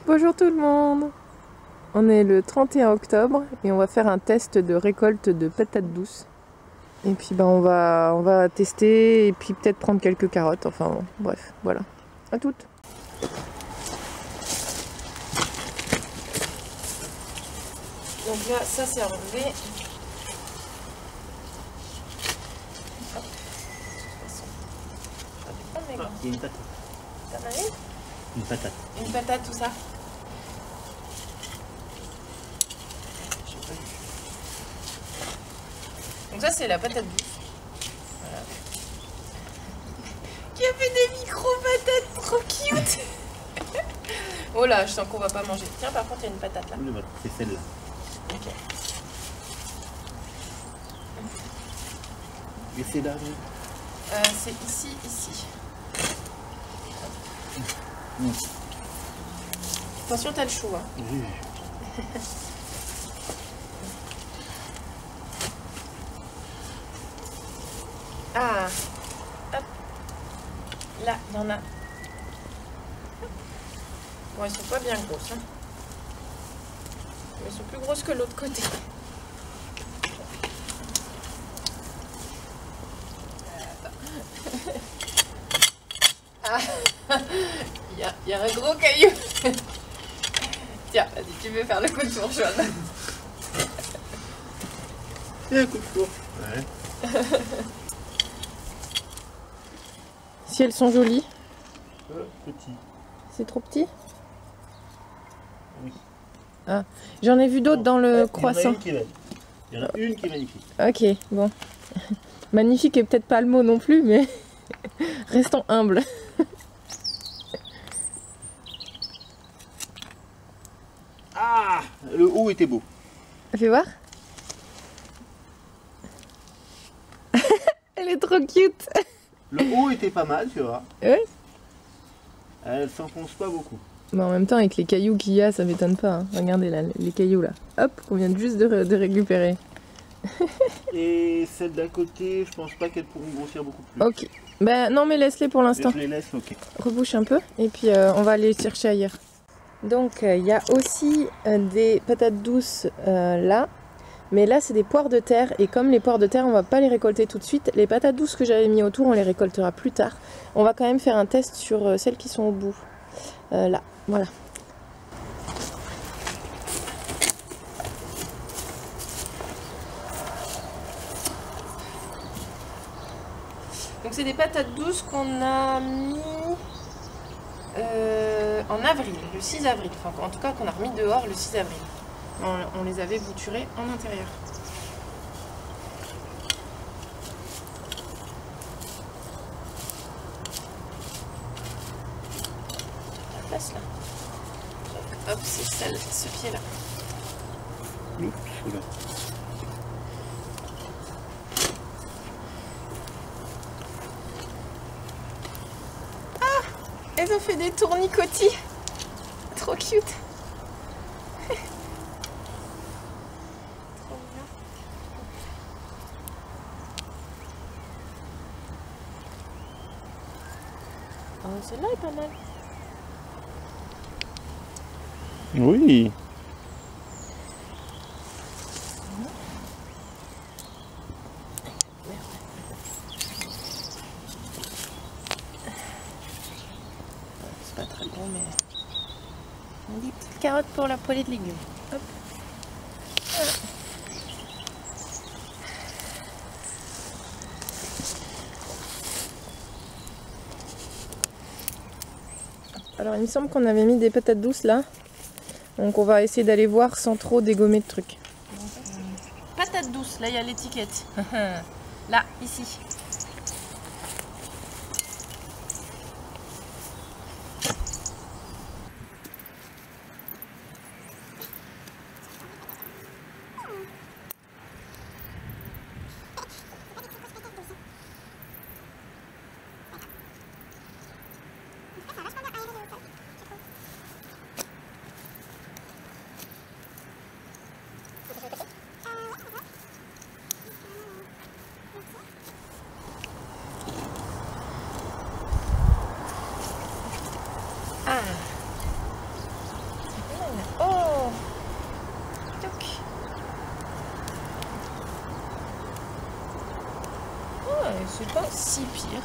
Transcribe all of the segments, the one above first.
Bonjour tout le monde. On est le 31 octobre et on va faire un test de récolte de patates douces. Et puis on va tester et puis peut-être prendre quelques carottes. Enfin bon, bref, voilà. À toutes. Donc là, ça c'est enlevé. Il y a une patate. T'en as une ? Une patate. Une patate, tout ça. Donc ça c'est la patate douce. Voilà. Qui a fait des micro-patates trop cute. Oh là, je sens qu'on va pas manger. Tiens, par contre il y a une patate là. Oui, c'est celle-là. Ok. Et c'est là, oui. C'est ici. Mmh. Attention, t'as le chou. Hein. Oui. Ah, hop. Là, il y en a. Bon, elles sont pas bien grosses. Hein. Mais elles sont plus grosses que l'autre côté. Ah, il y a un gros caillou. Tiens, vas-y, tu veux faire le coup de tour jaune. C'est un coup de four. Ouais. Si elles sont jolies. Petit. C'est trop petit? Oui. Ah, j'en ai vu d'autres dans le croissant. Il y en a une qui est magnifique. Ok, bon. Magnifique est peut-être pas le mot non plus, mais restons humbles. Ah, le haut était beau. Fais voir. Elle est trop cute. Le haut était pas mal, tu vois. Ouais. Elle s'enfonce pas beaucoup. Mais en même temps, avec les cailloux qu'il y a, ça m'étonne pas. Hein. Regardez là, les cailloux là. Hop, qu'on vient juste de récupérer. Et celle d'à côté, je pense pas qu'elles pourront grossir beaucoup plus. Ok. Ben non, mais laisse-les pour l'instant. Je les laisse, ok. Rebouche un peu et puis on va aller chercher ailleurs. Donc il y a aussi des patates douces là. Mais là, c'est des poires de terre. Et comme les poires de terre, on va pas les récolter tout de suite. Les patates douces que j'avais mis autour, on les récoltera plus tard. On va quand même faire un test sur celles qui sont au bout. Là, voilà. Donc c'est des patates douces qu'on a mis en avril, le 6 avril. Enfin, en tout cas, qu'on a remis dehors le 6 avril. On les avait bouturées en intérieur. La place là. Donc, hop, c'est ce pied-là. Oups, là. Elles ont fait des tournicotis. Trop cute. Trop bien. Oh, celle-là est pas mal. Oui. C'est pas très bon, mais des petites carottes pour la poêlée de légumes. Hop. Voilà. Alors il me semble qu'on avait mis des patates douces là. Donc on va essayer d'aller voir sans trop dégommer de trucs. Patates douces, là il y a l'étiquette. Là, ici. c'est pas si pire.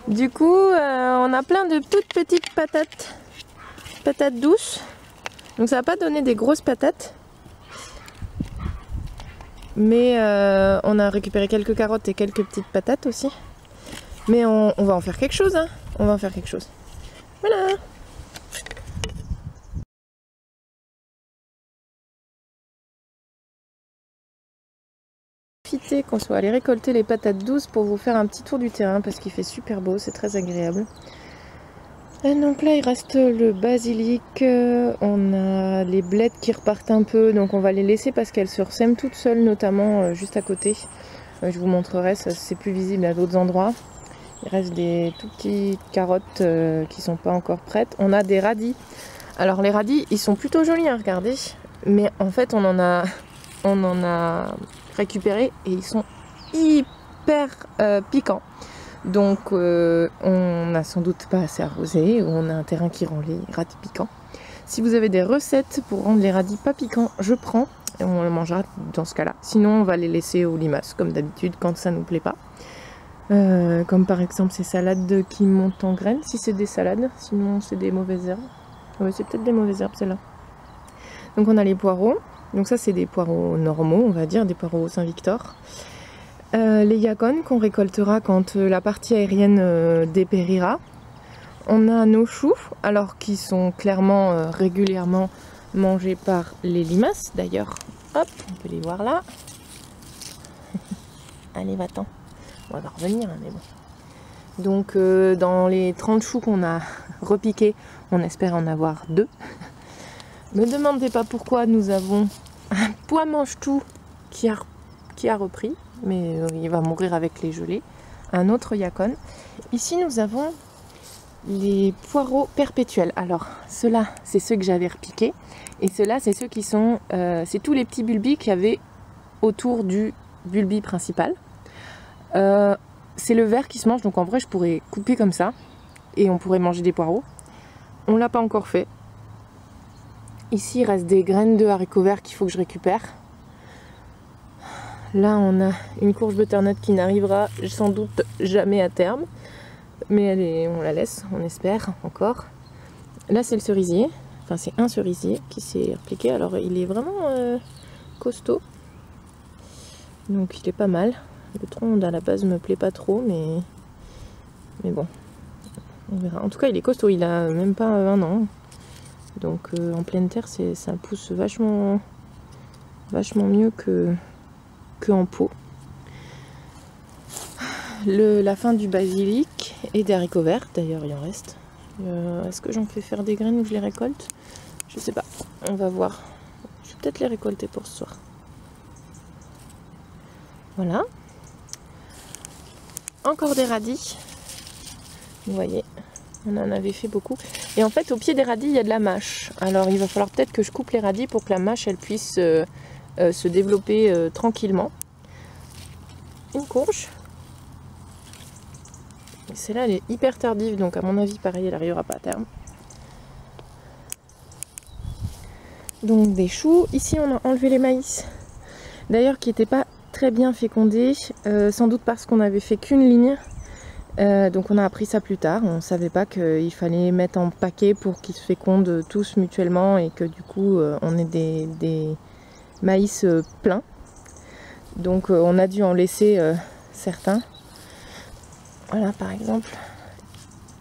Du coup, on a plein de toutes petites patates douces. Donc ça va pas donner des grosses patates. Mais on a récupéré quelques carottes et quelques petites patates aussi. Mais on va en faire quelque chose, hein. On va en faire quelque chose. Voilà. Profitez qu'on soit allé récolter les patates douces pour vous faire un petit tour du terrain parce qu'il fait super beau, c'est très agréable. Et donc là il reste le basilic, on a les blettes qui repartent un peu, donc on va les laisser parce qu'elles se ressèment toutes seules, notamment juste à côté. Je vous montrerai, ça c'est plus visible à d'autres endroits. Il reste des tout petites carottes qui sont pas encore prêtes. On a des radis. Alors les radis ils sont plutôt jolis à regarder, mais en fait on en a récupéré et ils sont hyper piquants. Donc on n'a sans doute pas assez arrosé, ou on a un terrain qui rend les radis piquants. Si vous avez des recettes pour rendre les radis pas piquants, je prends et on les mangera dans ce cas-là. Sinon on va les laisser aux limaces comme d'habitude quand ça nous plaît pas. Comme par exemple ces salades qui montent en graines, si c'est des salades, sinon c'est des mauvaises herbes. Ouais, c'est peut-être des mauvaises herbes celle-là. Donc on a les poireaux. Donc ça c'est des poireaux normaux, on va dire, des poireaux Saint-Victor. Les yacon qu'on récoltera quand la partie aérienne dépérira. On a nos choux, alors qui sont clairement régulièrement mangés par les limaces. D'ailleurs, hop, on peut les voir là. Allez, va-t'en. On va revenir, hein, mais bon. Donc dans les 30 choux qu'on a repiqués, on espère en avoir 2. Me demandez pas pourquoi nous avons un pois mange-tout qui a repris, mais il va mourir avec les gelées. Un autre yacon. Ici nous avons les poireaux perpétuels. Alors ceux-là c'est ceux que j'avais repiqués, et ceux-là c'est ceux qui sont, c'est tous les petits bulbis qu'il y avait autour du bulbi principal. C'est le vert qui se mange, donc en vrai je pourrais couper comme ça et on pourrait manger des poireaux. On l'a pas encore fait. Ici il reste des graines de haricots verts qu'il faut que je récupère. Là on a une courge butternut qui n'arrivera sans doute jamais à terme, mais on la laisse, on espère encore. Là c'est le cerisier, enfin c'est un cerisier qui s'est repliqué, alors il est vraiment costaud, donc il est pas mal. Le tronc à la base me plaît pas trop, mais bon, on verra. En tout cas il est costaud, il a même pas 1 an. Donc en pleine terre ça pousse vachement mieux que en pot. La fin du basilic et des haricots verts, d'ailleurs il en reste. Est-ce que j'en fais faire des graines ou je les récolte? Je sais pas, on va voir. Je vais peut-être les récolter pour ce soir. Voilà. Encore des radis. Vous voyez, on en avait fait beaucoup. Et en fait, au pied des radis, il y a de la mâche. Alors, il va falloir peut-être que je coupe les radis pour que la mâche, elle puisse se développer tranquillement. Une courge. Celle-là, elle est hyper tardive, donc à mon avis, pareil, elle n'arrivera pas à terme. Donc, des choux. Ici, on a enlevé les maïs. D'ailleurs, qui n'étaient pas très bien fécondés, sans doute parce qu'on n'avait fait qu'une ligne. Donc on a appris ça plus tard, on ne savait pas qu'il fallait mettre en paquet pour qu'ils se fécondent tous mutuellement et que du coup on ait des maïs pleins. Donc on a dû en laisser certains. Voilà par exemple.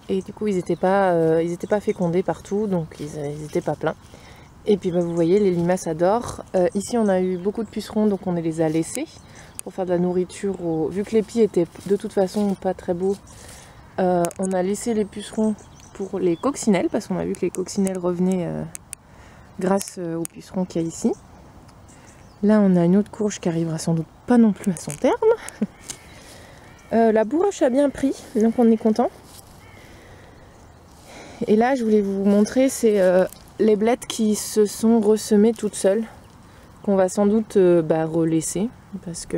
Et du coup ils n'étaient pas fécondés partout, donc ils n'étaient pas pleins. Et puis bah, vous voyez, les limaces adorent. Ici on a eu beaucoup de pucerons, donc on les a laissés pour faire de la nourriture. Vu que l'épi était de toute façon pas très beau, on a laissé les pucerons pour les coccinelles, parce qu'on a vu que les coccinelles revenaient grâce aux pucerons qu'il y a ici. Là on a une autre courge qui arrivera sans doute pas non plus à son terme. La bourrache a bien pris, donc on est content. Et là je voulais vous montrer, c'est les blettes qui se sont ressemées toutes seules, qu'on va sans doute relaisser, parce que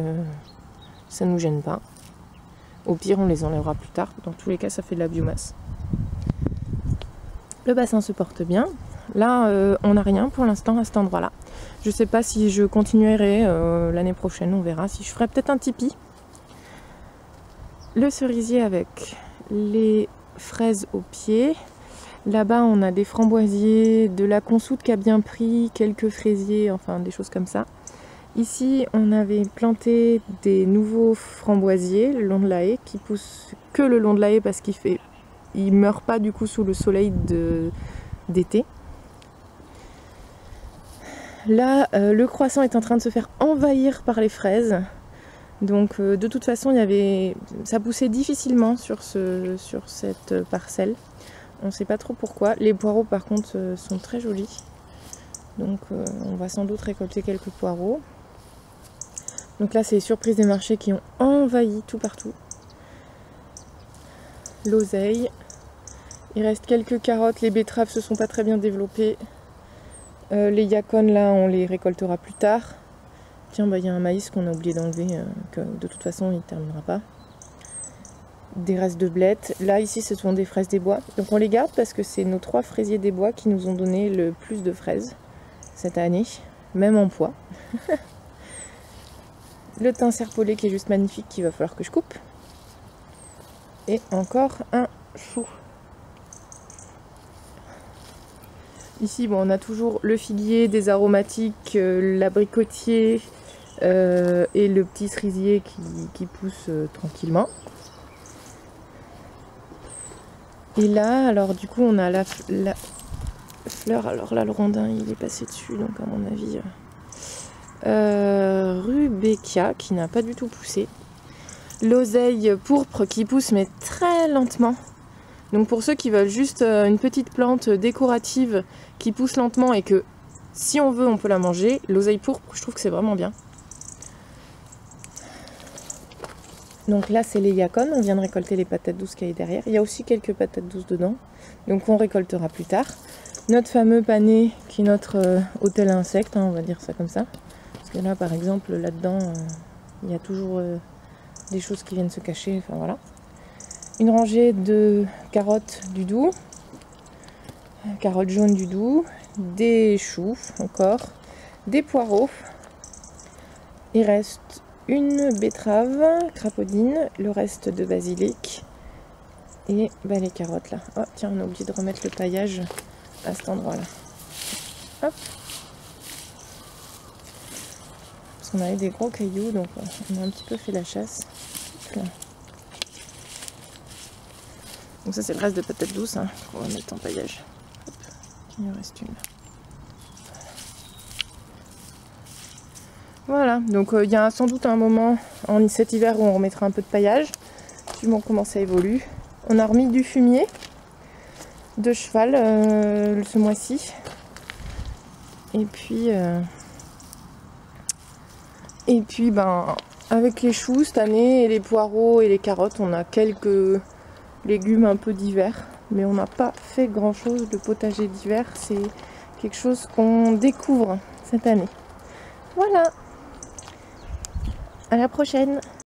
ça ne nous gêne pas. Au pire on les enlèvera plus tard, dans tous les cas ça fait de la biomasse. Le bassin se porte bien, Là, on n'a rien pour l'instant à cet endroit-là. Je sais pas si je continuerai l'année prochaine, on verra. Si je ferai peut-être un tipi. Le cerisier avec les fraises au pied. Là-bas, on a des framboisiers, de la consoude qui a bien pris, quelques fraisiers, enfin des choses comme ça. Ici, on avait planté des nouveaux framboisiers le long de la haie, qui poussent que le long de la haie parce qu'ils meurent pas du coup sous le soleil d'été. Là, le croissant est en train de se faire envahir par les fraises. Donc de toute façon, ça poussait difficilement sur cette parcelle. On ne sait pas trop pourquoi. Les poireaux par contre sont très jolis. Donc on va sans doute récolter quelques poireaux. Donc là c'est les surprises des marchés qui ont envahi tout partout. L'oseille. Il reste quelques carottes, les betteraves se sont pas très bien développées. Les yacon là on les récoltera plus tard. Tiens, bah, y a un maïs qu'on a oublié d'enlever, que de toute façon il ne terminera pas. Des restes de blettes. Là, ici, ce sont des fraises des bois. Donc on les garde parce que c'est nos 3 fraisiers des bois qui nous ont donné le plus de fraises cette année, même en poids. Le thym serpollet qui est juste magnifique, qu'il va falloir que je coupe. Et encore un chou. Ici, bon, on a toujours le figuier, des aromatiques, l'abricotier et le petit cerisier qui pousse tranquillement. Et là, alors du coup, on a la fleur. Alors là, le rondin, il est passé dessus, donc à mon avis, Rubécia qui n'a pas du tout poussé. L'oseille pourpre qui pousse, mais très lentement. Donc pour ceux qui veulent juste une petite plante décorative qui pousse lentement et que si on veut, on peut la manger, l'oseille pourpre, je trouve que c'est vraiment bien. Donc là c'est les yacon, on vient de récolter les patates douces qu'il y a derrière. Il y a aussi quelques patates douces dedans, donc on récoltera plus tard. Notre fameux panier qui est notre hôtel à insectes, hein, on va dire ça comme ça. Parce que là par exemple, là-dedans, il y a toujours des choses qui viennent se cacher, enfin voilà. Une rangée de carottes du Doubs, carottes jaunes du Doubs, des choux encore, des poireaux. Il reste une betterave crapaudine, le reste de basilic et bah, les carottes là. Oh tiens, on a oublié de remettre le paillage à cet endroit là. Hop. Parce qu'on avait des gros cailloux, donc on a un petit peu fait la chasse. Là. Donc ça c'est le reste de patates douces hein, qu'on va mettre en paillage. Hop. Il en reste une. Voilà, donc il y a sans doute un moment en cet hiver où on remettra un peu de paillage, suivant comment ça évolue. On a remis du fumier de cheval ce mois-ci. Et puis ben, avec les choux cette année et les poireaux et les carottes, on a quelques légumes un peu d'hiver. Mais on n'a pas fait grand chose de potager d'hiver, c'est quelque chose qu'on découvre cette année. Voilà! À la prochaine!